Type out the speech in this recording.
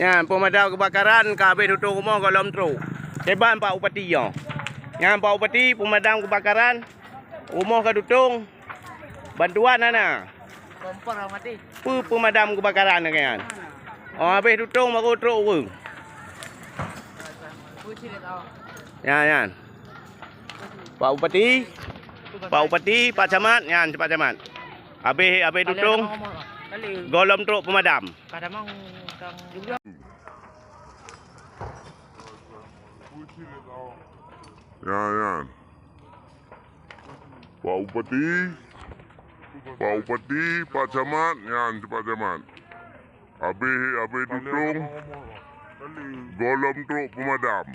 Yan, pemadam kebakaran kabeh tutup rumah kolom truk. Depan Pak Upati yo. Yan Pak Upati pemadam kebakaran. Rumah kedutung. Bantuan mana? Kompor orang mati. Pemadam kebakaran kan. Oh habis tutung baru truk pun. Puisi dia tahu. Yan. Pak Upati. Pak Upati, Pak Camat, yan Pak Camat. Habis tutung. Golom truk pemadam. Kadang kang juga. Yan. Pak Upati, Pak Camat, yan Pak Camat. Habis tutung golom truk pemadam.